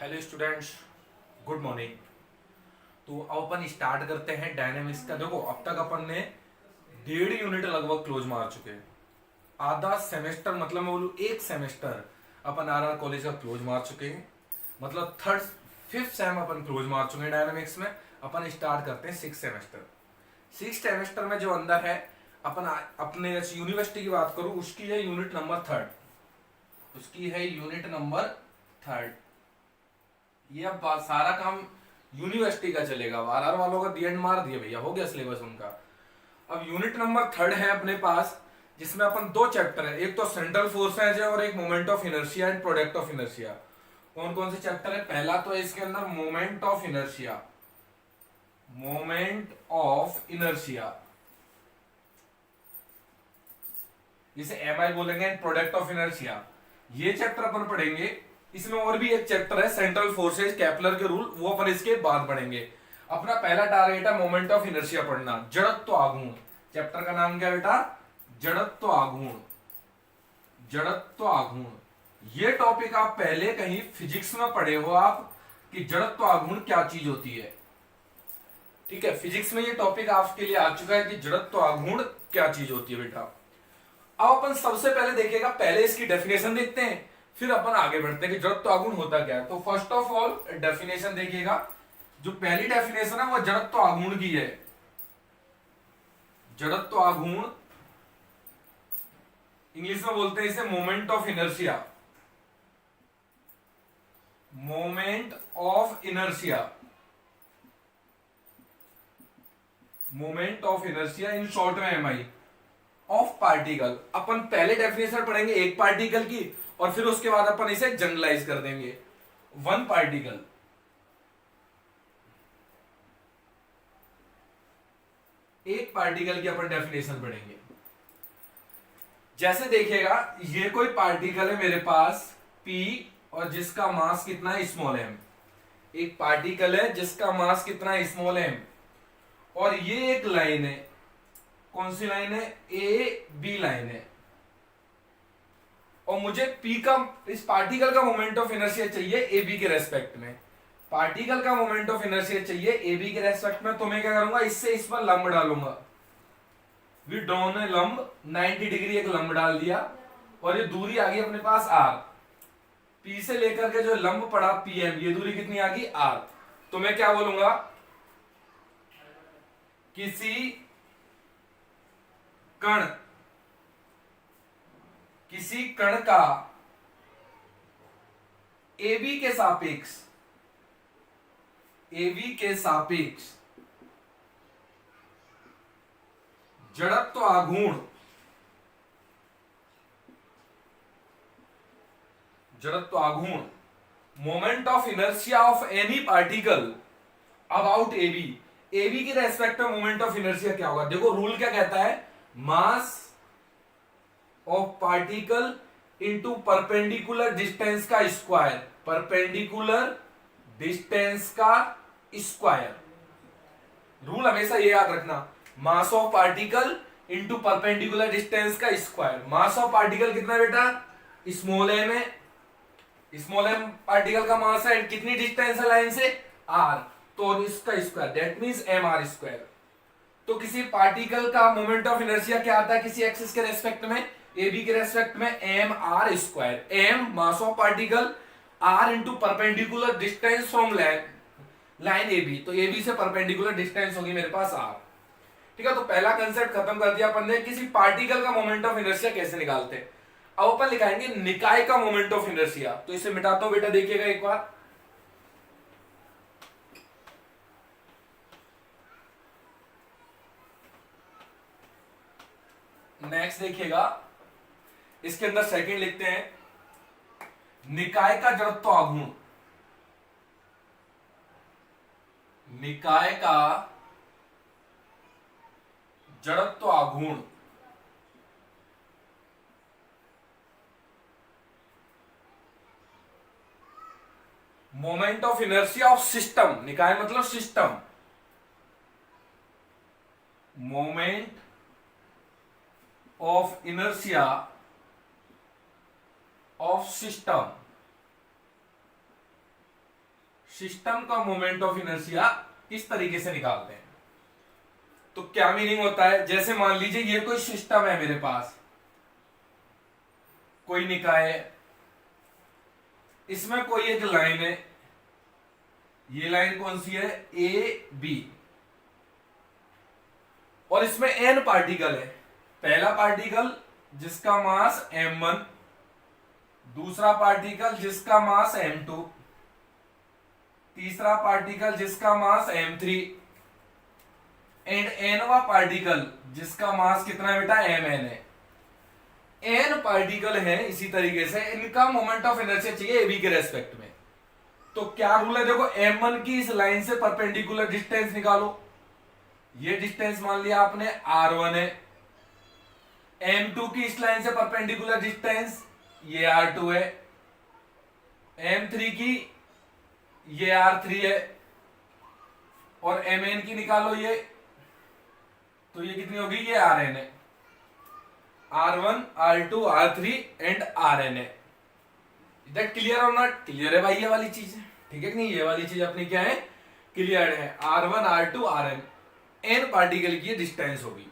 Hello students, good morning. तो अब अपन start करते हैं डायनेमिक्स का। देखो, अब तक अपन ने 1.5 यूनिट लगभग क्लोज मार चुके हैं। आधा सेमेस्टर, मतलब मैं बोलूँ एक सेमेस्टर अपन RR कॉलेज का क्लोज मार चुके हैं। मतलब थर्ड फिफ्थ सेम अपन क्लोज मार चुके हैं डायनेमिक्स में। अपन स्टार्ट करते हैं सिक्स सेमेस्टर। सिक्स सेमेस्टर में जो अंदर है अपन अपने यूनिवर्सिटी की बात करूं, उसकी है यूनिट नंबर थर्ड। उसकी है यूनिट नंबर थर्ड। ये अब सारा काम यूनिवर्सिटी का चलेगा। RR वालों का दी एंड मार दिया भैया, हो गया सिलेबस उनका। अब यूनिट नंबर थर्ड है अपने पास, जिसमें अपन दो चैप्टर है, एक तो सेंट्रल फोर्सेज है और एक moment of inertia and product of inertia. कौन कौन से चैप्टर है? पहला तो है इसके अंदर moment of inertia. Moment of inertia जिसे MI बोलेंगे, एंड प्रोडक्ट ऑफ इनर्शिया, ये चैप्टर अपन पढ़ेंगे। इसमें और भी एक चैप्टर है सेंट्रल फोर्सेज, केपलर के रूल, वो अपन इसके बाद पढ़ेंगे। अपना पहला टारगेट है मोमेंट ऑफ इनर्शिया पढ़ना, जड़त्व आघूर्ण। चैप्टर का नाम क्या बेटा? जड़त्व आघूर्ण। जड़त्व आघूर्ण ये टॉपिक आप पहले कहीं फिजिक्स में पढ़े हो आप, कि जड़त्व आघूर्ण क्या चीज होती है। ठीक है, फिजिक्स में ये टॉपिक आपके लिए आ चुका है कि जड़त्व आघूर्ण क्या चीज होती है बेटा। अब अपन सबसे पहले देखिएगा, पहले इसकी डेफिनेशन देखते हैं, फिर अपन आगे बढ़ते हैं कि जड़त्व आघूर्ण होता क्या है। तो फर्स्ट ऑफ ऑल डेफिनेशन देखिएगा। जो पहली डेफिनेशन है वो जड़त्व आघूर्ण की है। जड़त्व आघूर्ण इंग्लिश में बोलते हैं इसे moment of inertia. Moment of inertia. Moment of inertia in short में MI ऑफ पार्टिकल। अपन पहले डेफिनेशन पढ़ेंगे एक पार्टिकल की, और फिर उसके बाद अपन इसे जनरलाइज कर देंगे। वन पार्टिकल, एक पार्टिकल की अपन डेफिनेशन पढ़ेंगे। जैसे देखिएगा, ये कोई पार्टिकल है मेरे पास P, और जिसका मास कितना है? Small m। एक पार्टिकल है जिसका मास कितना है? Small m। और ये एक लाइन है, कौन सी लाइन है? AB लाइन है। और मुझे P का, इस पार्टिकल का मोमेंट ऑफ इनर्शिया चाहिए AB के रेस्पेक्ट में। पार्टिकल का मोमेंट ऑफ इनर्शिया चाहिए AB के रेस्पेक्ट में। तो मैं क्या करूंगा, इससे इस पर लंब डालूंगा। वी ड्रॉन ने लंब 90 डिग्री एक लंब डाल दिया, और ये दूरी आ गई अपने पास R। P से लेकर के जो लंब पड़ा PM, ये दूरी कितनी आ गई? R। तो मैं क्या बोलूंगा, किसी कण, किसी कण का AB के सापेक्ष, AB के सापेक्ष जड़त्व आघूर्ण, जड़त्व आघूर्ण, moment of inertia of any particle about AB। AB के रेस्पेक्ट में मोमेंट ऑफ इनर्शिया क्या होगा? देखो रूल क्या कहता है, mass of particle into perpendicular distance का स्क्वायर। परपेंडिकुलर डिस्टेंस का स्क्वायर। रूल हमेशा ये याद रखना, मास of particle into perpendicular distance का स्क्वायर। मास ऑफ पार्टिकल कितना बेटा? स्मॉल m है। स्मॉल m पार्टिकल का मास है, कितनी डिस्टेंस है लाइन से? R। तो इसका square, that means mr square. तो किसी पार्टिकल का मोमेंट ऑफ इनर्शिया क्या आता है किसी एक्सिस के रेस्पेक्ट में? AB के रेस्पेक्ट में mr square. m mass of particle, r into perpendicular distance from line AB। तो AB से परपेंडिकुलर डिस्टेंस होगी मेरे पास R। ठीक है, तो पहला कंसेप्ट खत्म कर दिया अपन ने। किसी पार्टिकल का मोमेंट ऑफ इनर्शिया कैसे निकालते हैं। अब अपन लिखाएंगे निकाय का मोमेंट ऑफ इनर्शिया। तो इसे मिटाता हूं बेटा, देखिएगा एक बार। नेक्स्ट देखिएगा, इसके अंदर सेकंड लिखते हैं निकाय का जड़त्व आघूर्ण। निकाय का जड़त्व आघूर्ण moment of inertia of system. निकाय मतलब system. Moment of inertia of system system का मोमेंट ऑफ इनर्शिया किस तरीके से निकालते हैं। तो क्या मीनिंग होता है, जैसे मान लीजिए ये कोई सिस्टम है मेरे पास, कोई निकाय है, इसमें कोई एक लाइन है, ये लाइन कौन सी है, ए बी, और इसमें एन पार्टिकल है। पहला पार्टिकल जिसका मास m1, दूसरा पार्टिकल जिसका मास m2, तीसरा पार्टिकल जिसका मास m3 एंड एनवा पार्टिकल जिसका मास कितना है बेटा, mn है। एन पार्टिकल है, इसी तरीके से इनका मोमेंट ऑफ इनर्शिया चाहिए एबी के रेस्पेक्ट में। तो क्या रूल है, देखो m1 की इस लाइन से परपेंडिकुलर डिस्टेंस निकालो। ये डिस्टेंस मान लिया आपने r1 है। m2 की इस लाइन से परपेंडिकुलर डिस्टेंस ये r2 है। m3 की ये r3 है, और mn की निकालो ये, तो ये कितनी होगी, ये rn है। r1 r2 r3 and rn है। दैट क्लियर और नॉट क्लियर है भाई, ये वाली चीज है, ठीक है कि नहीं, ये वाली चीज अपनी क्या है, क्लियर है। r1 r2 rn n particle की डिस्टेंस होगी।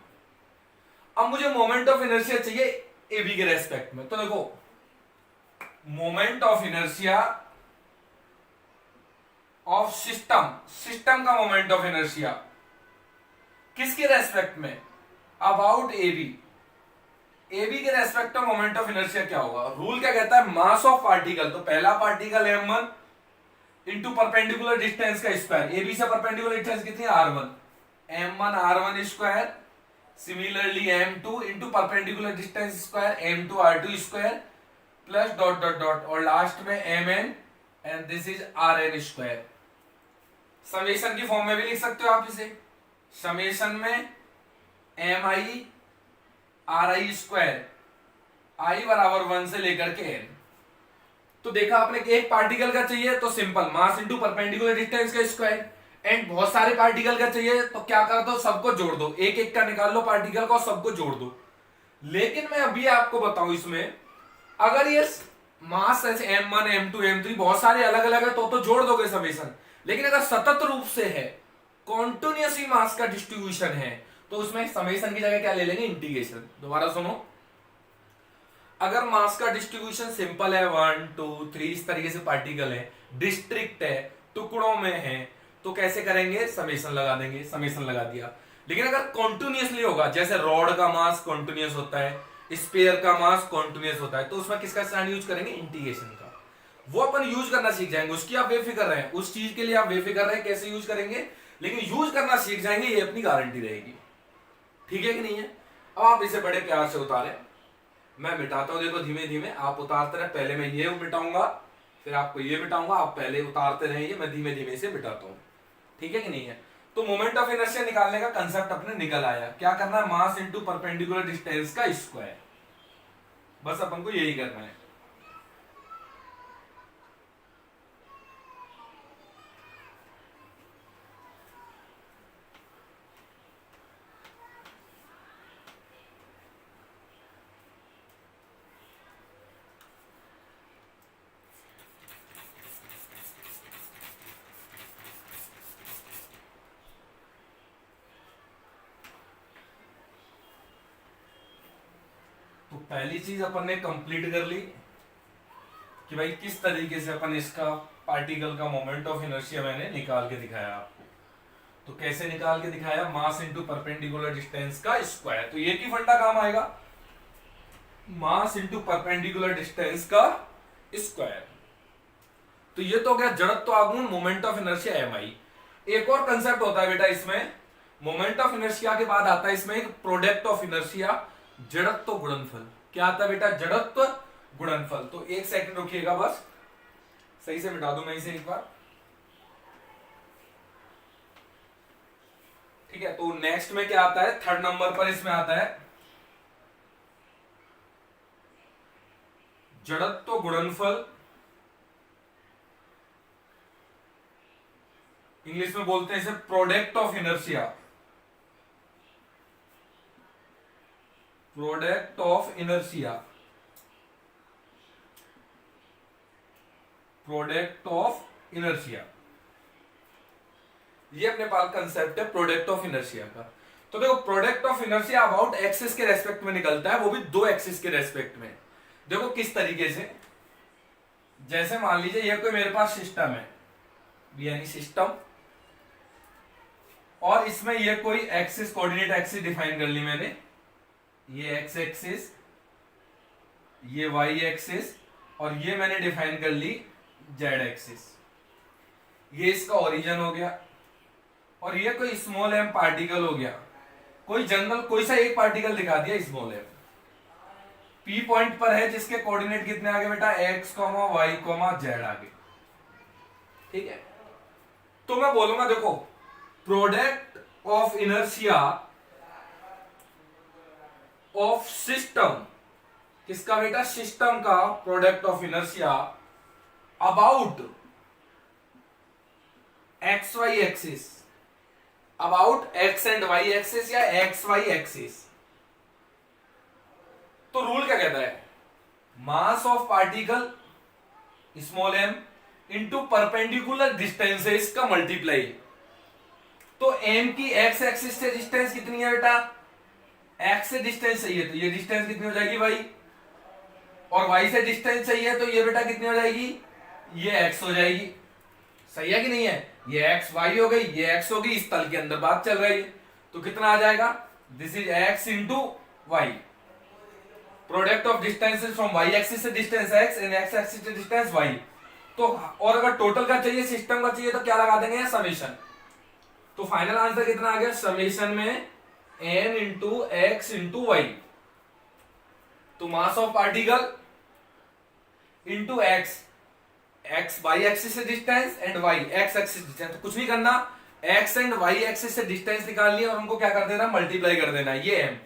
अब मुझे मोमेंट ऑफ इनर्शिया चाहिए एबी के रेस्पेक्ट में। तो देखो moment of inertia of system का मोमेंट ऑफ इनर्शिया किसके रेस्पेक्ट में, अबाउट एबी के रेस्पेक्ट में मोमेंट ऑफ इनर्शिया क्या होगा। रूल क्या कहता है, मास ऑफ पार्टिकल, तो पहला particle m1 into perpendicular distance का स्क्वायर, एबी से परपेंडिकुलर डिस्टेंस कितनी है, r1, m1 r1 square, similarly m2 into perpendicular distance square m2 r2 square, plus dot dot dot, और लास्ट में mn and this is rn square. Summation की form में भी लिख सकते हो आप इसे, समेशन में mi ri स्क्वायर i बराबर 1 से लेकर के n। तो देखा आपने कि एक पार्टिकल का चाहिए तो सिंपल मास इंटू परपेंडिकुलर डिस्टेंस का स्क्वायर, एंड बहुत सारे पार्टिकल का चाहिए तो क्या कर दो, सबको जोड़ दो, एक एक का निकाल लो पार्टिकल को, सबको जोड़ दो। लेकिन मैं अभी आपको बताऊं, इसमें अगर ये मास ऐसे m1 m2 m3 बहुत सारे अलग अलग है तो जोड़ दोगे समेशन। लेकिन अगर सतत रूप से है, कॉन्टिन्यूसली मास का डिस्ट्रीब्यूशन है, तो उसमें समेशन की जगह क्या ले लेंगे, इंटीग्रेशन। दोबारा सुनो, अगर मास का डिस्ट्रीब्यूशन सिंपल है 1 2 3 इस तरीके से पार्टिकल है, डिस्ट्रिक्ट है, टुकड़ों में है, तो कैसे करेंगे, समेशन लगा देंगे, समेशन लगा दिया। लेकिन अगर कॉन्टिन्यूसली होगा, जैसे रॉड का मास कॉन्टिन्यूस होता है, स्पेयर का मास कॉन्टिन्यूस होता है, तो उसमें किसका स्टैंड यूज करेंगे, इंटीग्रेशन का। वो अपन यूज करना सीख जाएंगे, उसकी आप बेफिक्र रहे, उस चीज के लिए आप बेफिक्र रहे कैसे यूज करेंगे, लेकिन यूज करना सीख जाएंगे, ये अपनी गारंटी रहेगी, ठीक है कि नहीं है। अब आप इसे बड़े प्यार से उतारें, मैं मिटाता हूं, देखो धीमे धीमे आप उतारते रहे, पहले मैं ये मिटाऊंगा फिर आपको ये मिटाऊंगा, आप पहले उतारते रहिए, मैं धीमे धीमे से मिटाता हूं, ठीक है कि नहीं है। तो मोमेंट ऑफ इनर्शिया निकालने का कंसेप्ट अपने निकल आया, क्या करना है, मास इंटू परपेंडिकुलर डिस्टेंस का स्क्वायर, बस अपन को यही करना है। तो पहली चीज अपन ने कंप्लीट कर ली कि भाई किस तरीके से अपन इसका पार्टिकल का मोमेंट ऑफ इनर्शिया मैंने निकाल के दिखाया आपको। तो कैसे निकाल के दिखाया, मास इंटू परपेंडिकुलर डिस्टेंस का स्क्वायर, तो ये की फंडा काम आएगा, मास इंटू परपेंडिकुलर डिस्टेंस का स्क्वायर। तो ये तो गया जड़त्व आघूर्ण मोमेंट ऑफ इनर्शिया एम आई। एक और कंसेप्ट होता है बेटा इसमें, मोमेंट ऑफ इनर्शिया के बाद आता है इसमें एक प्रोडक्ट ऑफ इनर्शिया, जड़त्व गुणनफल। क्या आता है बेटा, जड़त्व गुणनफल। तो एक सेकंड रुकिएगा, बस सही से मिटा दूं मैं इसे एक बार, ठीक है। तो नेक्स्ट में क्या आता है, थर्ड नंबर पर इसमें आता है जड़त्व गुणनफल, इंग्लिश में बोलते हैं इसे product of inertia, product of inertia, product of inertia. ये अपने पास कंसेप्ट है प्रोडक्ट ऑफ इनर्शिया का। तो देखो product of inertia about axis के रेस्पेक्ट में निकलता है, वो भी दो एक्सिस के रेस्पेक्ट में। देखो किस तरीके से, जैसे मान लीजिए ये कोई मेरे पास सिस्टम है, यानी सिस्टम, और इसमें ये कोई एक्सिस, कोऑर्डिनेट एक्सिस डिफाइन कर ली मैंने, ये एक्स एक्सिस, ये वाई एक्सिस, और ये मैंने डिफाइन कर ली जेड एक्सिस। ये इसका ओरिजिन हो गया, और ये कोई स्मॉल एम पार्टिकल हो गया, कोई जनरल कोई सा एक पार्टिकल दिखा दिया स्मॉल एम, पी पॉइंट पर है, जिसके कोऑर्डिनेट कितने आगे बेटा, X comma Y comma Z आगे। ठीक है, तो मैं बोलूंगा देखो product of inertia of system, किसका बेटा, सिस्टम का product of inertia about X Y axis, about X and Y axis या एक्स वाई एक्सिस। तो रूल क्या कहता है, mass of particle small M into perpendicular distances का मल्टीप्लाई। तो एम की एक्स एक्सिस से डिस्टेंस कितनी है बेटा, एक्स से डिस्टेंस चाहिए तो ये डिस्टेंस कितनी हो जाएगी वाई, और वाई से डिस्टेंस चाहिए तो ये बेटा कितनी हो जाएगी, ये एक्स हो जाएगी। सही है कि नहीं है, ये एक्स वाई हो गई, ये एक्स हो गई, इस तल के अंदर बात चल रही है, तो कितना आ जाएगा, this is x into y, product of distances from y axis से distance x and x axis से डिस्टेंस वाई। तो और अगर टोटल का चाहिए, सिस्टम का चाहिए, तो क्या लगा देंगे, समेशन। तो फाइनल आंसर कितना आ गया, समेशन में n into x into y. तो mass of particle into x, x Y axis से distance and y x axis distance, तो कुछ भी करना, एक्स एंड वाई एक्सिस से डिस्टेंस निकाल लिया और उनको क्या कर देना, मल्टीप्लाई कर देना, ये m।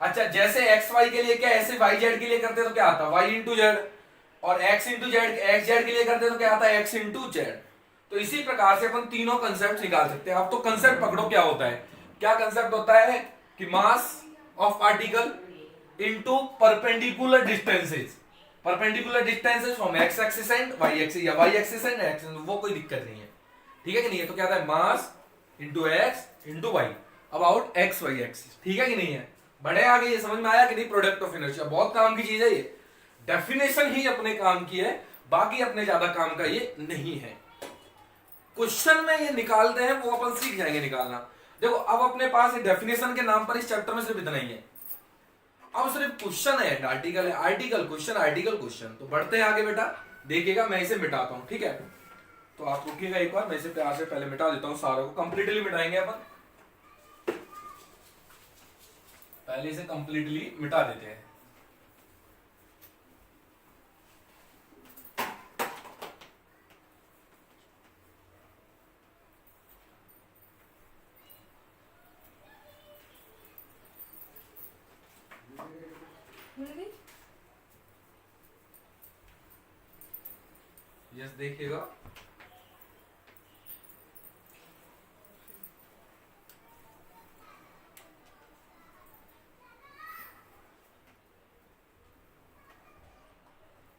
अच्छा, जैसे एक्स वाई के लिए क्या, ऐसे वाई जेड के लिए करते तो क्या आता, वाई इंटू जेड, और x into Z, x Z के लिए करते तो क्या आता है, एक्स इंटू जेड। तो इसी प्रकार से अपन तीनों कंसेप्ट निकाल सकते हैं। अब तो कंसेप्ट पकड़ो, क्या होता है, क्या कंसेप्ट होता है कि mass of particle into perpendicular distances, perpendicular distances from X axis and Y axis, या वाई एक्सिस एंड एक्स, वो कोई दिक्कत नहीं है। ठीक है कि नहीं है, तो क्या है, mass into x into Y about X Y axis. ठीक है कि नहीं है, बड़े आगे ये समझ में आया कि नहीं, प्रोडक्ट ऑफ इनर्शिया बहुत काम की चीज है ये, डेफिनेशन ही अपने काम की है, बाकी अपने ज्यादा काम का ये नहीं है। क्वेश्चन में ये निकालते हैं, वो अपन सीख जाएंगे निकालना। देखो अब अपने पास डेफिनेशन के नाम पर इस चैप्टर में सिर्फ इतना ही है, अब सिर्फ क्वेश्चन है, आर्टिकल है, आर्टिकल क्वेश्चन, आर्टिकल क्वेश्चन। तो बढ़ते हैं आगे बेटा, देखिएगा मैं इसे मिटाता हूं, ठीक है। तो आप रुकिएगा एक बार, मैं इसे प्यार से पहले मिटा देता हूं, सारों को कंप्लीटली मिटाएंगे अपन, पहले इसे कंप्लीटली मिटा देते हैं। यस देखिएगा,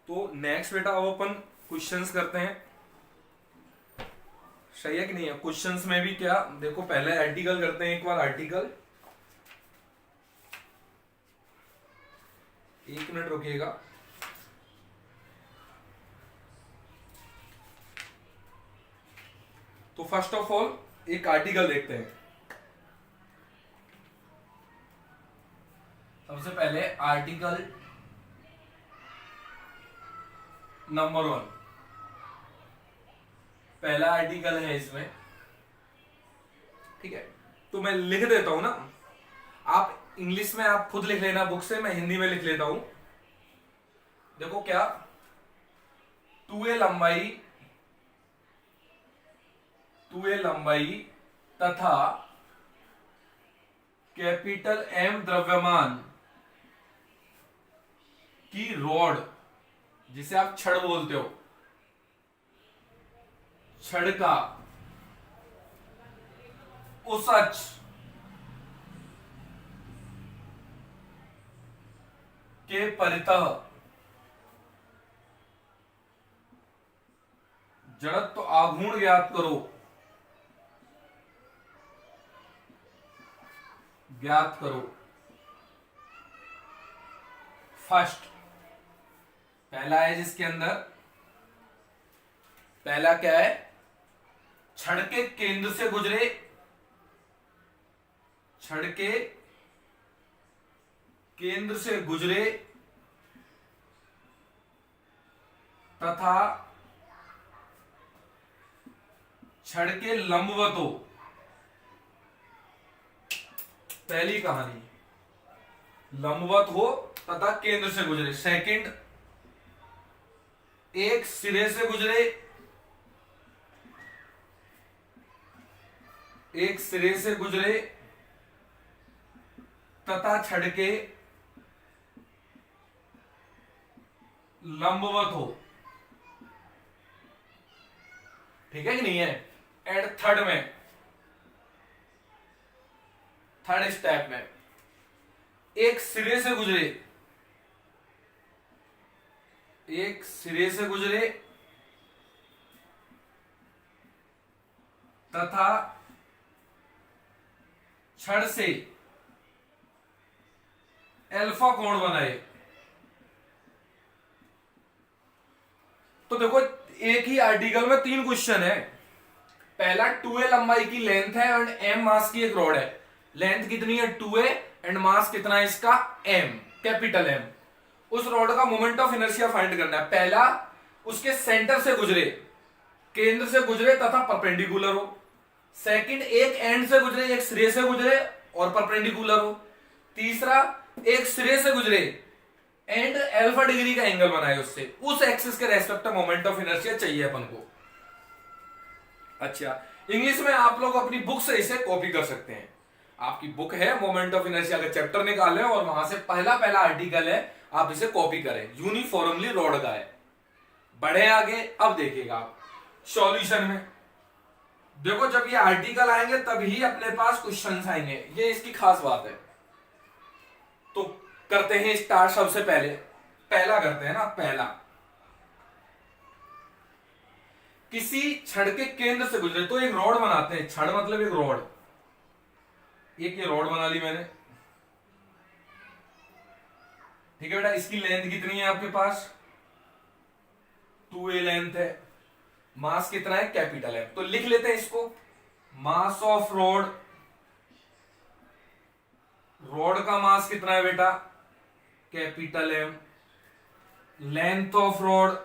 तो नेक्स्ट बेटा अब अपन क्वेश्चंस करते हैं, सही है कि नहीं है। क्वेश्चंस में भी क्या, देखो पहले आर्टिकल करते हैं एक बार, आर्टिकल, एक मिनट रुकिएगा। तो फर्स्ट ऑफ ऑल एक आर्टिकल देखते हैं। सबसे पहले आर्टिकल नंबर 1, पहला आर्टिकल है इसमें, ठीक है। तो मैं लिख देता हूं ना, आप इंग्लिश में आप खुद लिख लेना बुक से, मैं हिंदी में लिख लेता हूं। देखो क्या, 2a लंबाई तथा कैपिटल M द्रव्यमान की रॉड, जिसे आप छड़ बोलते हो, छड़ का उस अक्ष के परितः जड़त्व आघूर्ण ज्ञात करो, ज्ञात करो। फर्स्ट, पहला है जिसके अंदर, पहला क्या है, छड़ के केंद्र से गुजरे, छड़ के केंद्र से गुजरे तथा छड़ के लंबवत हो। पहली कहानी, लंबवत हो तथा केंद्र से गुजरे। सेकंड, एक सिरे से गुजरे, एक सिरे से गुजरे तथा छड़ के लंबवत हो। ठीक है कि नहीं है। एंड थर्ड में, थर्ड स्टेप में, एक सिरे से गुजरे, एक सिरे से गुजरे तथा छड़ से अल्फा कोण बनाए। तो देखो, एक ही आर्टिकल में 3 क्वेश्चन है। पहला 2a लंबाई की लेंथ है एंड m मास की एक रॉड है। लेंथ कितनी है 2a एंड मास कितना है इसका m, कैपिटल M। उस रॉड का मोमेंट ऑफ इनर्शिया फाइंड करना है। पहला, उसके सेंटर से गुजरे, केंद्र से गुजरे तथा परपेंडिकुलर हो। सेकंड, एक एंड से गुजरे, एक सिरे से गुजरे और परपेंडिकुलर हो। तीसरा, एक सिरे से गुजरे एंड अल्फा डिग्री का एंगल बनाए उससे, उस एक्सिस के रेस्पेक्ट में मोमेंट ऑफ इनर्शिया चाहिए अपन को। अच्छा, इंग्लिश में आप लोग अपनी बुक से इसे कॉपी कर सकते हैं। आपकी बुक है, मोमेंट ऑफ इनर्शिया का चैप्टर निकालें और वहां से पहला पहला आर्टिकल है, आप इसे कॉपी करें। यूनिफॉर्मली रॉड का है। बढ़े आगे, अब देखिएगा आप सॉल्यूशन में। देखो, जब ये आर्टिकल आएंगे तभी अपने पास क्वेश्चंस आएंगे, ये इसकी खास बात है। तो करते हैं स्टार्ट। सबसे पहले पहला करते हैं ना, पहला, किसी छड़ के केंद्र से गुजरे। तो एक रॉड बनाते हैं, छड़ मतलब एक रॉड। एक ये रॉड बना ली मैंने, ठीक है बेटा। इसकी लेंथ कितनी है आपके पास, 2a लेंथ है। मास कितना है, कैपिटल M। तो लिख लेते हैं इसको, मास ऑफ रॉड, रॉड का मास कितना है बेटा, capital M। Length of rod,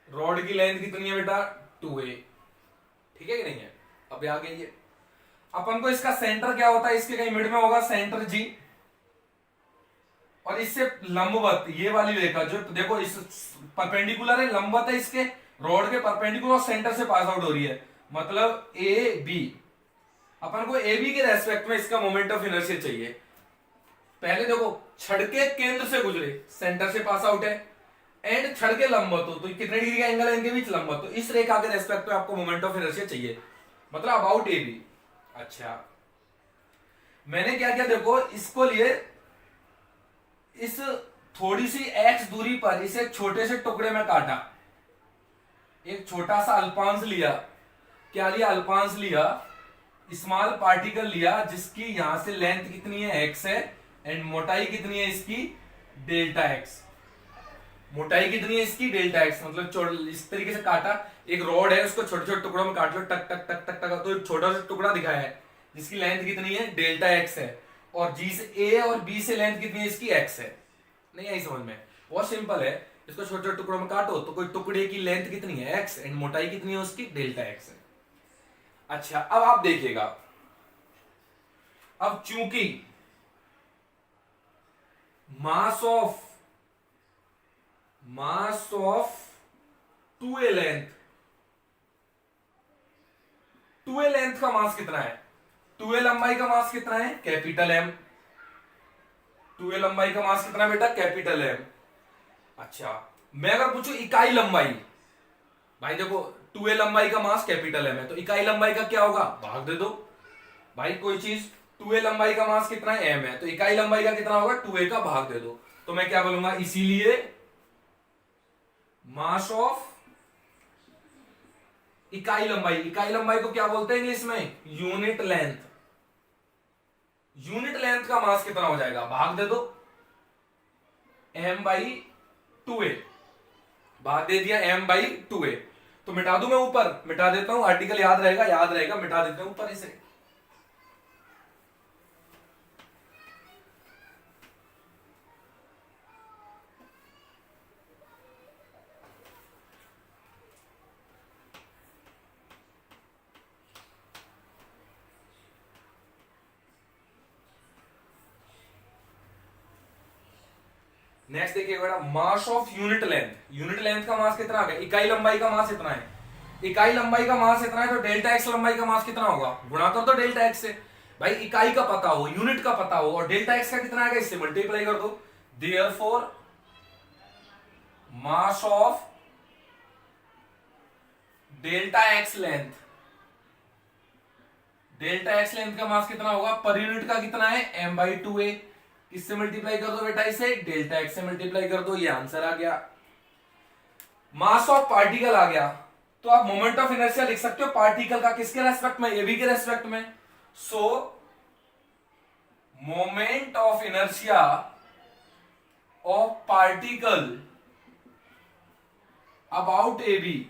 rod की लेंथ कितनी है बेटा, 2a। ठीक है कि नहीं है। अब आगे ये अपन को इसका सेंटर क्या होता है, इसके कहीं मिड में होगा सेंटर G, और इससे लंबवत ये वाली रेखा जो, तो देखो इस परपेंडिकुलर है, लंबवत है इसके, रॉड के परपेंडिकुलर सेंटर से पास आउट हो रही है, मतलब ए बी। अपन को ए बी के रेस्पेक्ट में इसका मोमेंट ऑफ इनर्शिया चाहिए। पहले देखो, छड़ के केंद्र से गुजरे, सेंटर से पास आउट है, एंड छड़ के लंबवत हो, तो कितने डिग्री का एंगल है इनके बीच, लंबवत। तो इस रेखा के रेस्पेक्ट में आपको मोमेंट ऑफ इनर्शिया चाहिए, मतलब अबाउट ए बी। अच्छा, मैंने क्या किया, देखो इसको लिए इस थोड़ी सी x दूरी पर इसे छोटे से टुकड़े में काटा। एक छोटा सा अल्पांश लिया, क्या लिया, अल्पांश लिया, स्मॉल पार्टिकल लिया, जिसकी यहां से लेंथ कितनी है x है एंड मोटाई कितनी है इसकी डेल्टा x। मोटाई कितनी है इसकी डेल्टा x, मतलब इस तरीके से काटा। एक रॉड है, उसको छोटे छोटे टुकड़ों में काट लो, टक टक टक टक टक, तो एक छोटा सा टुकड़ा दिखाया है जिसकी लेंथ कितनी है डेल्टा x है, और जी से ए और बी से लेंथ कितनी है इसकी x है। नहीं आई समझ में, बहुत सिंपल है। इसको छोटे छोटे टुकड़ों में काटो तो कोई टुकड़े की लेंथ कितनी है x एंड मोटाई कितनी है उसकी डेल्टा x है। अच्छा, अब आप देखिएगा, अब चूंकि mass of 2a length, 2a length का मास कितना है, 2a लंबाई का मास कितना है, कैपिटल M। 2a लंबाई का मास कितना है बेटा, कैपिटल M। अच्छा, मैं अगर पूछूं इकाई लंबाई, भाई देखो 2a लंबाई का मास कैपिटल M है, तो इकाई लंबाई का क्या होगा, भाग दे दो। भाई कोई चीज 2a लंबाई का मास कितना है, m है, तो इकाई लंबाई का कितना होगा, 2a का भाग दे दो। तो मैं क्या बोलूंगा, इसीलिए मास ऑफ इकाई लंबाई, इकाई लंबाई को क्या बोलते हैं इंग्लिश में? Unit length. यूनिट लेंथ का मास कितना हो जाएगा? भाग दे दो m/2a, भाग दे दिया m/2a। तो मिटा दूं मैं ऊपर? मिटा देता हूं, आर्टिकल याद रहेगा, याद रहेगा, मिटा देता हूं ऊपर इसे। नेक्स्ट देखिए बेटा, mass of unit length. Unit length का मास कितना आ गया? इकाई लंबाई का मास इतना है, इकाई लंबाई का मास इतना है, तो डेल्टा एक्स लंबाई का मास कितना होगा? गुणा कर दो डेल्टा एक्स से। भाई इकाई का पता हो, यूनिट का पता हो, और डेल्टा एक्स का कितना आएगा इससे मल्टीप्लाई कर दो। Therefore mass of delta x length, delta x length का मास कितना होगा? पर यूनिट का कितना है? m/2a। किससे मल्टीप्लाई कर दो बेटा इसे? डेल्टा एक्स से मल्टीप्लाई कर दो, ये आंसर आ गया। मास ऑफ पार्टिकल आ गया, तो आप मोमेंट ऑफ इनर्शिया लिख सकते हो पार्टिकल का, किसके रेस्पेक्ट में? एबी के रेस्पेक्ट में। So moment of inertia of particle about AB,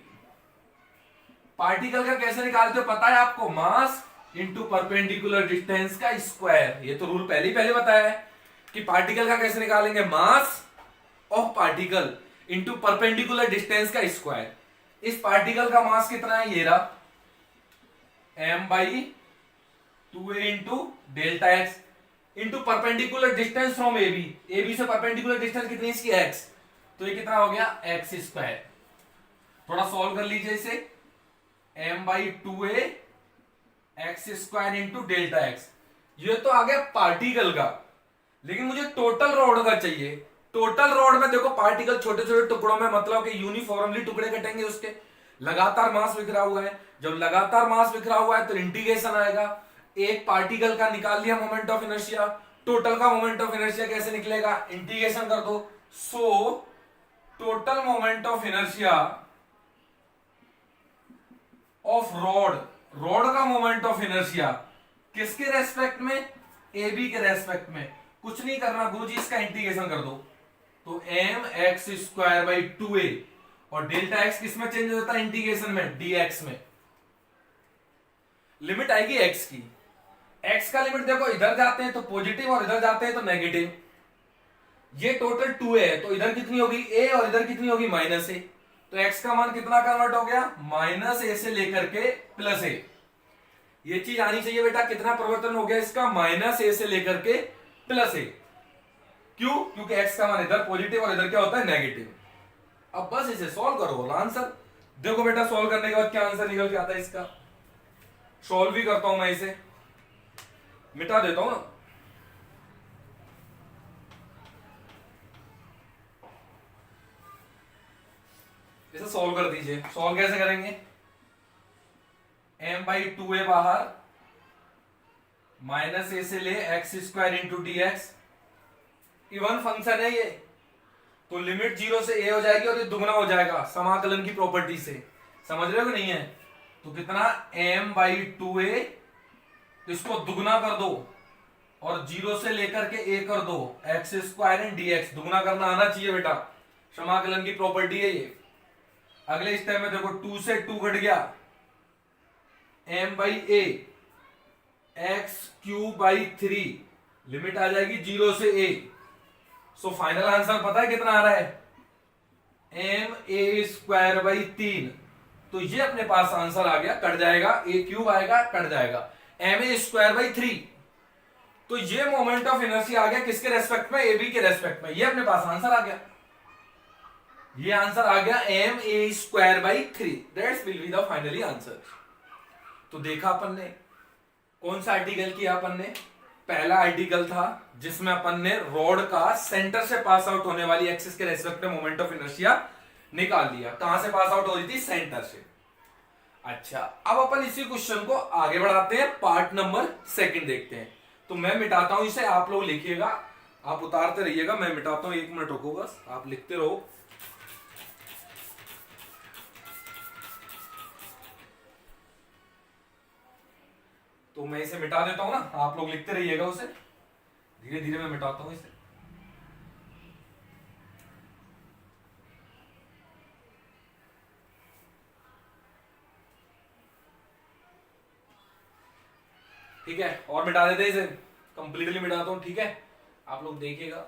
particle का कैसे निकालते हो पता है आपको? मास इंटू परपेंडिकुलर डिस्टेंस का स्क्वायर। ये तो रूल पहले बताया है कि पार्टिकल का कैसे निकालेंगे? Mass of particle into perpendicular distance का स्क्वायर। इस पार्टिकल का मास कितना है? ये रहा m/2a into delta X into perpendicular distance from AB. AB से परपेंडिकुलर डिस्टेंस कितनी इसकी? एक्स। तो ये कितना हो गया? X square. थोड़ा सॉल्व कर लीजिए इसे। m/2a x square into delta X. ये तो आ गया पार्टिकल का, लेकिन मुझे टोटल रॉड का चाहिए। टोटल रॉड में देखो पार्टिकल छोटे छोटे टुकड़ों में, मतलब कि यूनिफॉर्मली टुकड़े कटेंगे उसके, लगातार मास बिखरा हुआ है। जब लगातार मास बिखरा हुआ है तो इंटीग्रेशन आएगा। एक पार्टिकल का निकाल लिया मोमेंट ऑफ इनर्शिया, टोटल का मोमेंट ऑफ इनर्शिया कैसे निकलेगा? इंटीग्रेशन कर दो। So total moment of inertia of rod, rod का मोमेंट ऑफ इनर्शिया किसके रेस्पेक्ट में? एबी के रेस्पेक्ट में। कुछ नहीं करना गुरुजी, इसका इंटीग्रेशन कर दो। तो m/2a और डेल्टा एक्स किस में चेंज होता है? इंटीग्रेशन में, dx में। लिमिट आएगी x की। x का लिमिट देखो, इधर जाते हैं तो पॉजिटिव और इधर जाते हैं तो नेगेटिव। ये टोटल 2a है, तो इधर कितनी होगी? a, और इधर कितनी होगी? -a। तो x का मान कितना कन्वर्ट हो गया? -a से लेकर के +a। ये चीज आनी चाहिए बेटा, कितना परिवर्तन हो गया इसका? -a से लेकर के +a। क्यों? क्योंकि x का मान इधर पॉजिटिव और इधर क्या होता है? नेगेटिव। अब बस इसे सॉल्व करो, आंसर देखो बेटा। सॉल्व करने के बाद क्या आंसर निकल के आता है इसका? सॉल्व भी करता हूं मैं, इसे मिटा देता हूं ना। इसे सॉल्व कर दीजिए। सॉल्व कैसे करेंगे? m/2a बाहर, -a से ले x square into dx। Even function है ये, तो लिमिट 0 से a हो जाएगी और ये दुगना हो जाएगा समाकलन की प्रॉपर्टी से। समझ रहे हो कि नहीं है? तो कितना? m/2a, इसको दुगना कर दो और 0 से लेकर के a कर दो, एक्स स्क्वायर इन dx। दुगना करना आना चाहिए बेटा, समाकलन की प्रॉपर्टी है ये। अगले स्टेप में देखो, 2 से 2 घट गया, m/a x³/3, लिमिट आ जाएगी 0 से a। सो फाइनल आंसर पता है कितना आ रहा है? ma²/3। तो ये अपने पास आंसर आ गया, कट जाएगा, a³ आएगा, कट जाएगा, ma²/3। तो ये मोमेंट ऑफ इनर्शिया आ गया किसके रेस्पेक्ट में? ab के रेस्पेक्ट में। ये अपने पास आंसर आ गया, ये आंसर आ गया ma²/3। That's will be the finally answer. तो देखा अपन ने कौन सा आर्टिकल किया? अपन ने पहला आर्टिकल था जिसमें अपन ने रॉड का सेंटर से पास आउट होने वाली एक्सिस के रेस्पेक्ट में मोमेंट ऑफ इनर्शिया निकाल दिया। कहां से पास आउट हो रही थी? सेंटर से। अच्छा, अब अपन इसी क्वेश्चन को आगे बढ़ाते हैं, पार्ट नंबर 2 देखते हैं। तो मैं मिटाता हूं इसे, आप लोग लिखिएगा, आप उतारते रहिएगा, मैं मिटाता हूं। 1 मिनट रुको बस, आप लिखते रहो। तो मैं इसे मिटा देता हूं ना, आप लोग लिखते रहिएगा उसे, धीरे धीरे मैं मिटाता हूं इसे। ठीक है, और मिटा देते हैं इसे, कंप्लीटली मिटाता हूं, ठीक है, आप लोग देखिएगा।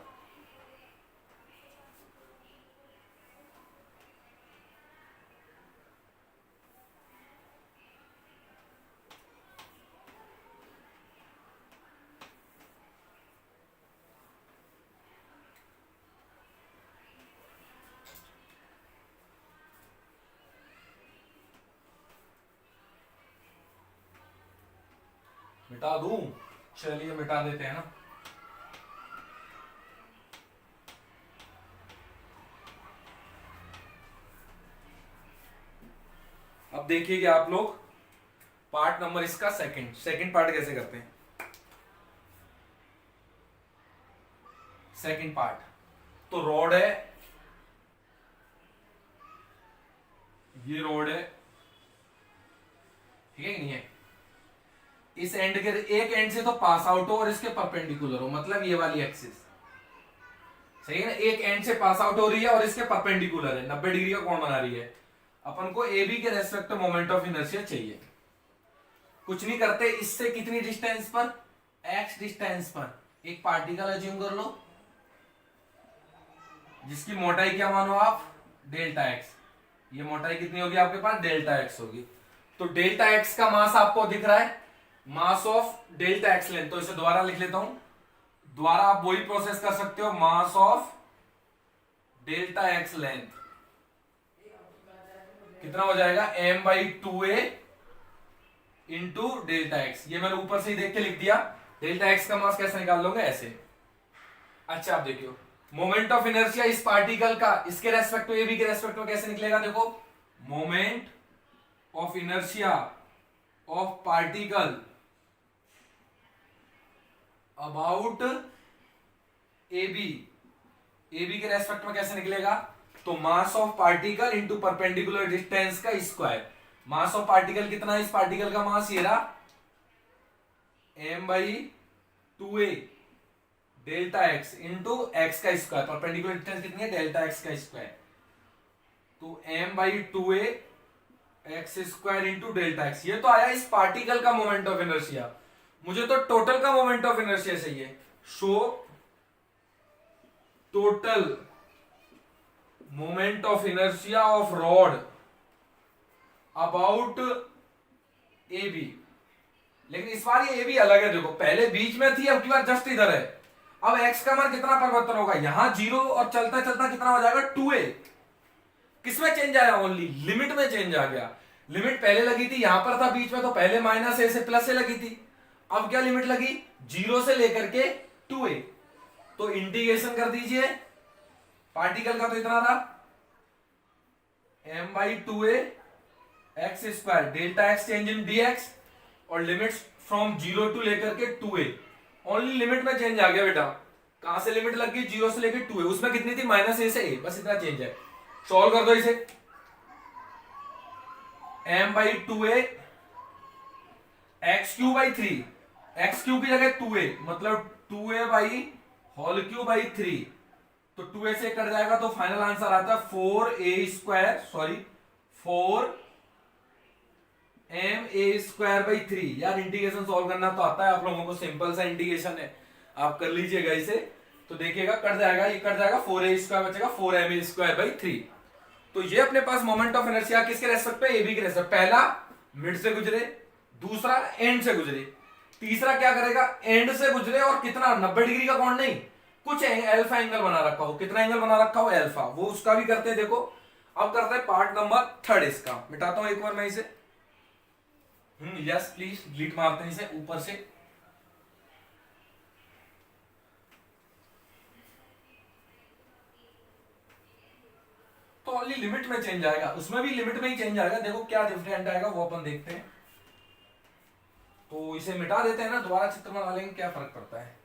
मिटा दूं, चलिए मिटा देते हैं ना। अब देखिए कि आप लोग पार्ट नंबर इसका सेकंड पार्ट कैसे करते हैं। सेकंड पार्ट, तो रॉड है, ये रॉड है, ठीक है कि नहीं है, इस एंड के एक एंड से तो पास आउट हो और इसके परपेंडिकुलर हो, मतलब ये वाली एक्सिस, सही है ना, एक एंड से पास आउट हो रही है और इसके परपेंडिकुलर है, 90 डिग्री का कोण बना रही है। अपन को ए बी के रेस्पेक्ट में मोमेंट ऑफ इनर्शिया चाहिए। कुछ नहीं करते, इससे कितनी डिस्टेंस पर, एक्स डिस्टेंस पर एक पार्टिकल अज्यूम कर लो जिसकी मोटाई क्या मानो आप, डेल्टा एक्स। ये मोटाई कितनी होगी आपके पास, डेल्टा एक्स होगी। तो डेल्टा एक्स का मास आपको दिख रहा है, mass of delta x length, तो इसे दोबारा लिख लेता हूं, दोबारा आप वही प्रोसेस कर सकते हो, mass of delta x length कितना हो जाएगा, m by 2a into delta X. ये मैंने ऊपर से ही देख के लिख दिया। डेल्टा एक्स का मास कैसे निकाल लोगे, ऐसे। अच्छा आप देखियो, मोमेंट ऑफ इनर्शिया इस पार्टिकल का इसके रेस्पेक्ट में, ए बी के रेस्पेक्ट में कैसे निकलेगा, देखो, moment of inertia of particle about A B के रेस्पेक्ट में कैसे निकलेगा, तो mass of particle into perpendicular distance का स्क्वायर। मास ऑफ पार्टिकल कितना है, इस पार्टिकल का मास ये रहा, m by 2a delta X into X का स्क्वायर, परपेंडिकुलर डिस्टेंस कितनी है, डेल्टा एक्स का स्क्वायर, तो m by 2a X square into delta X. ये तो आया इस पार्टिकल का मोमेंट ऑफ इनर्शिया। मुझे तो टोटल का मोमेंट ऑफ इनर्शिया चाहिए। So total moment of inertia of rod about A B. लेकिन इस बार ये ए बी अलग है, देखो पहले बीच में थी, अब की बार जस्ट इधर है। अब एक्स का मान कितना परिवर्तन होगा, यहां 0 और चलता चलता कितना हो जाएगा, 2a। किसमें चेंज आया, ओनली लिमिट में चेंज आ गया। लिमिट पहले लगी थी, यहां पर था बीच में, तो पहले माइनस ए से प्लस ए लगी थी। अब क्या लिमिट लगी, 0 से लेकर के 2a। तो इंटीग्रेशन कर दीजिए, पार्टिकल का तो इतना था, m by 2a X square delta x change in dx, और लिमिट्स फ्रॉम 0 टू लेकर के 2a। ओनली लिमिट में चेंज आ गया बेटा। कहां से लिमिट लग गई, 0 से लेकर 2a, उसमें कितनी थी, माइनस ए से a, बस इतना चेंज है। सॉल्व कर दो इसे, m by 2a x Q by 3, x Q की जगह 2a, मतलब 2a by whole Q by 3, तो 2a से कट जाएगा, तो फाइनल आंसर आता है 4a square, sorry 4 M A square by 3। यार इंटीग्रेशन सॉल्व करना तो आता है आप लोगों को, सिंपल सा इंटीग्रेशन है, आप कर लीजिएगा इसे, तो देखिएगा कट जाएगा, ये कट जाएगा, 4a स्क्वायर बचेगा 4m स्क्वायर बाई 3। तो ये अपने पास मोमेंट ऑफ इनर्शिया किसके रेस्पेक्ट पे, ए बी के रेस्पेक्ट। पहला मिड से गुजरे, दूसरा एंड से गुजरे, तीसरा क्या करेगा, एंड से गुजरे और कितना, 90 डिग्री का कोण नहीं, कुछ अल्फा एंगल बना रखा हो, कितना एंगल बना रखा हो, अल्फा, वो उसका भी करते हैं। देखो अब करते हैं पार्ट नंबर 3 इसका, मिटाता हूं एक बार मैं इसे। यस प्लीज, डिलीट मारते हैं इसे ऊपर से। तो ओनली लिमिट में चेंज आएगा, उसमें भी लिमिट में ही चेंज आएगा। देखो क्या डिफरेंट आएगा वो अपन देखते हैं। तो इसे मिटा देते हैं ना, दोबारा चित्र बना लेंगे, क्या फर्क पड़ता है।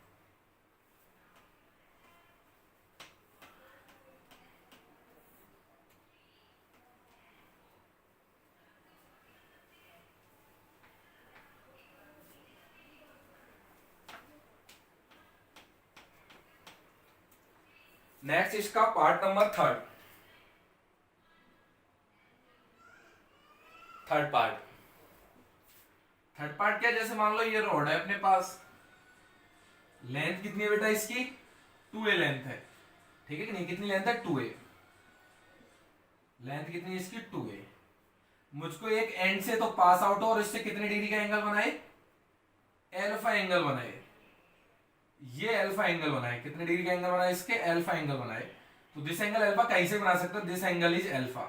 नेक्स्ट इसका पार्ट नंबर थर्ड पार्ट क्या, जैसे मान लो ये रोड है अपने पास, लेंथ कितनी है बेटा इसकी 2a लेंथ है, ठीक है कि नहीं, कितनी लेंथ है 2a, लेंथ कितनी है इसकी 2a। मुझको एक एंड से तो पास आउट हो और इससे कितने डिग्री का एंगल बनाए, अल्फा एंगल बनाए, ये अल्फा एंगल बनाए, कितने डिग्री का एंगल बनाए इसके, अल्फा एंगल बनाए। तो दिस एंगल अल्फा कैसे बना सकते हो, दिस एंगल इज अल्फा,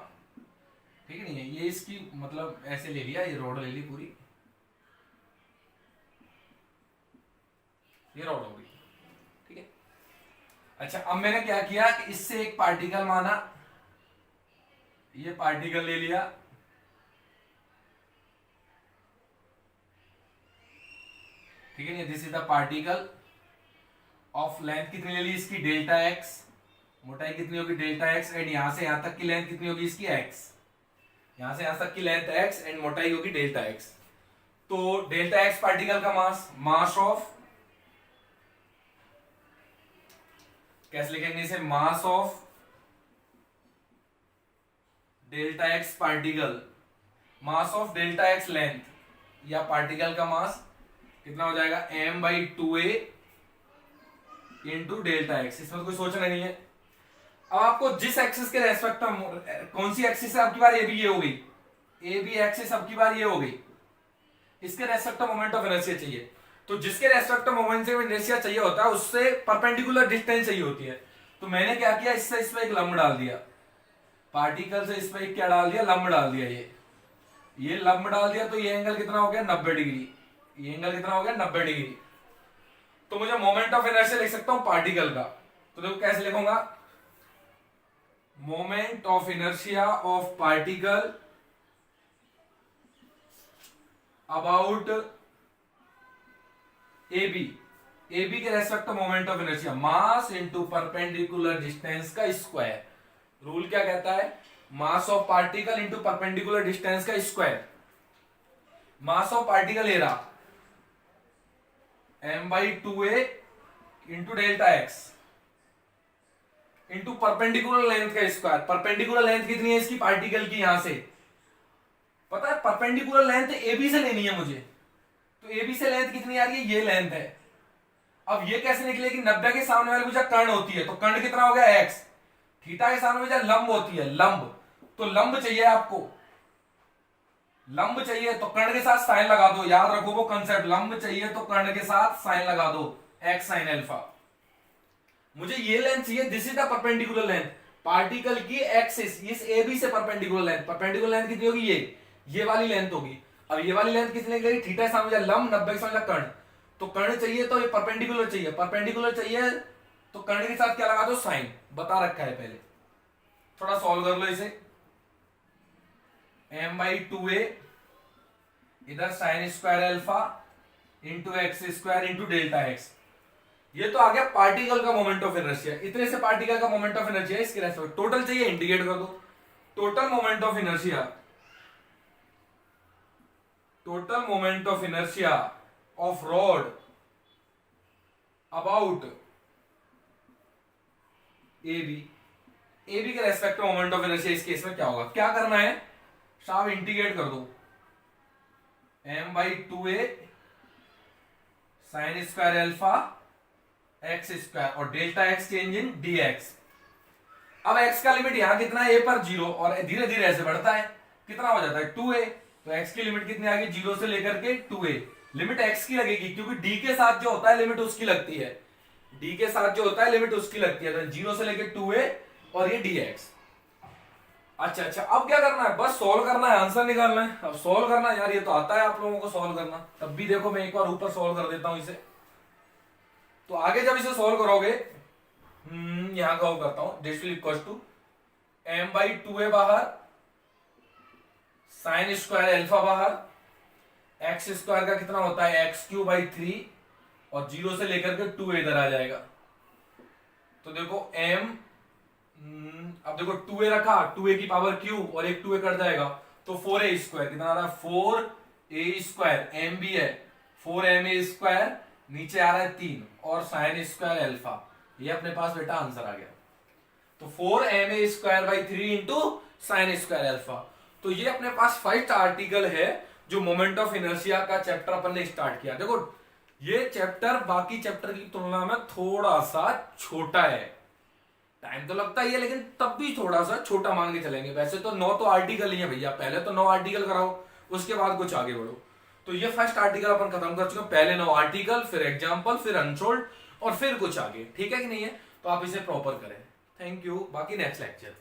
ठीक है नहीं है, ये इसकी मतलब ऐसे ले लिया, ये रोड ले ली पूरी, ये रोड हो गई, ठीक है। अच्छा अब मैंने क्या किया कि इससे एक पार्टिकल माना, ये पार्टिकल ले लिया, ठीक है नहीं, this is the particle of length कितनी ले ली इसकी डेल्टा एक्स, मोटाई कितनी होगी डेल्टा एक्स, एंड यहां से यहां तक की लेंथ कितनी होगी इसकी एक्स, यहां से यहां तक की लेंथ एक्स एंड मोटाई होगी डेल्टा एक्स। तो डेल्टा एक्स पार्टिकल का मास ऑफ, कैसे लिखेंगे इसे, mass of delta x particle, mass of delta x length, या पार्टिकल का मास कितना हो जाएगा m/2a इंटू डेल्टा एक्स, इसमें तो कोई सोचना नहीं है। अब आपको जिस एक्सिस के रेस्पेक्ट में, कौन सी एक्सिस है आपकी बार, ए बी, ये हो गई, ए बी एक्सिस आपकी बार ये हो गई, इसके रेस्पेक्ट में मोमेंट ऑफ इनर्शिया चाहिए। तो जिसके रेस्पेक्ट में मोमेंट ऑफ इनर्शिया चाहिए होता है उससे परपेंडिकुलर डिस्टेंस चाहिए होती है। तो मैंने क्या किया, इससे इस पे एक लंब डाल दिया, पार्टिकल से इस पे एक क्या डाल दिया, लंब डाल दिया, ये लंब डाल दिया, तो ये एंगल कितना हो गया 90 डिग्री, ये एंगल कितना हो गया 90 डिग्री। तो मुझे मोमेंट ऑफ इनर्शिया लिख सकता हूं पार्टिकल का, तो देखो कैसे लिखूंगा, moment of inertia of particle about AB, AB के respect moment of inertia mass into perpendicular distance का स्क्वायर। रूल क्या कहता है, mass of particle into perpendicular distance का स्क्वायर। मास ऑफ पार्टिकल ले रहा m/2a into delta X into perpendicular length का square. Perpendicular length कितनी है इसकी पार्टिकल की, यहां से पता है, परपेंडिकुलर लेंथ AB से लेनी है मुझे, तो AB से लेंथ कितनी आ रही है, ये लेंथ है। अब ये कैसे निकलेगी, 90 के सामने वाले मुझे कर्ण होती है, तो कर्ण कितना हो गया x, थीटा के सामने मुझे लंब होती है, लंब, तो लंब चाहिए आपको, लंब चाहिए तो कर्ण के साथ साइन लगा दो, याद रखो वो कंसेप्ट, लंब चाहिए तो कर्ण के साथ साइन लगा दो, x sin अल्फा। मुझे ये लेंथ चाहिए, this is the perpendicular length, particle की एक्सिस, इस AB से परपेंडिकुलर लेंथ, परपेंडिकुलर लेंथ कितनी होगी, ये वाली लेंथ होगी। अब ये वाली लेंथ कितनी निकलेगी, थीटा के सामने लंब, 90 के सामने कर्ण, तो कर्ण चाहिए तो ये परपेंडिकुलर चाहिए, परपेंडिकुलर चाहिए तो कर्ण के साथ क्या लगा दो, साइन, बता रखा है पहले। थोड़ा सॉल्व कर लो इसे, m/2a इधर sign square alpha into x square into delta X, ये तो आ गया पार्टिकल का मोमेंट ऑफ इनर्शिया। इतने से पार्टिकल का मोमेंट ऑफ इनर्शिया, इसके रेस्पेक्ट टोटल चाहिए, इंडिकेट कर दो, total moment of inertia, total moment of inertia of rod about AB के रेस्पेक्ट में मोमेंट ऑफ इनर्शिया इस केस में क्या होगा, क्या करना है साहब, इंटीग्रेट कर दो, m/2a sine square alpha x square और delta x change in dx। अब x का लिमिट यहां कितना है, a पर 0, और धीरे धीरे ऐसे बढ़ता है, कितना हो जाता है 2a, तो x की लिमिट कितनी आ गई, 0 से लेकर के 2a, लिमिट x की लगेगी क्योंकि d के साथ जो होता है लिमिट उसकी लगती है, d के साथ जो होता है लिमिट उसकी लगती है, तो 0 से लेकर 2a और ये dx। अच्छा अब क्या करना है, बस सॉल्व करना है, आंसर निकालना है। अब सॉल्व करना यार, ये तो आता है आप लोगों को सॉल्व करना, तब भी देखो मैं एक बार ऊपर सॉल्व कर देता हूं इसे। तो आगे जब इसे सॉल्व करोगे, यहां का करता हूं, this will equal to m/2a बाहर, साइन स्क्वायर अल्फा बाहर, एक्स स्क्वायर का कितना होता है x³/3 और 0 से लेकर के 2a इधर आ जाएगा। तो देखो अब देखो 2a रखा, 2a की पावर क्यूब और एक 2a कट जाएगा, तो 4a² कितना आ रहा है 4a², m भी है 4ma², नीचे आ रहा है 3 और साइन स्क्वायर अल्फा, ये अपने पास बेटा आंसर आ गया। तो 4ma²/3 into sine square alpha. तो ये अपने पास फर्स्ट आर्टिकल है जो मोमेंट ऑफ इनर्शिया का चैप्टर अपन ने स्टार्ट किया। देखो ये चैप्टर बाकी चैप्टर की तुलना में थोड़ा सा छोटा है, टाइम तो लगता ही है लेकिन तब भी थोड़ा सा छोटा मान के चलेंगे। वैसे तो 9 तो आर्टिकल ही है भैया, पहले तो 9 आर्टिकल कराओ उसके बाद कुछ आगे बढ़ो। तो ये फर्स्ट आर्टिकल अपन खत्म कर चुके हैं, पहले 9 आर्टिकल, फिर एग्जांपल, फिर अनसोल्ड और फिर कुछ आगे। ठीक है कि नहीं है? तो आप इसे प्रॉपर करें। Thank you. बाकी नेक्स्ट लेक्चर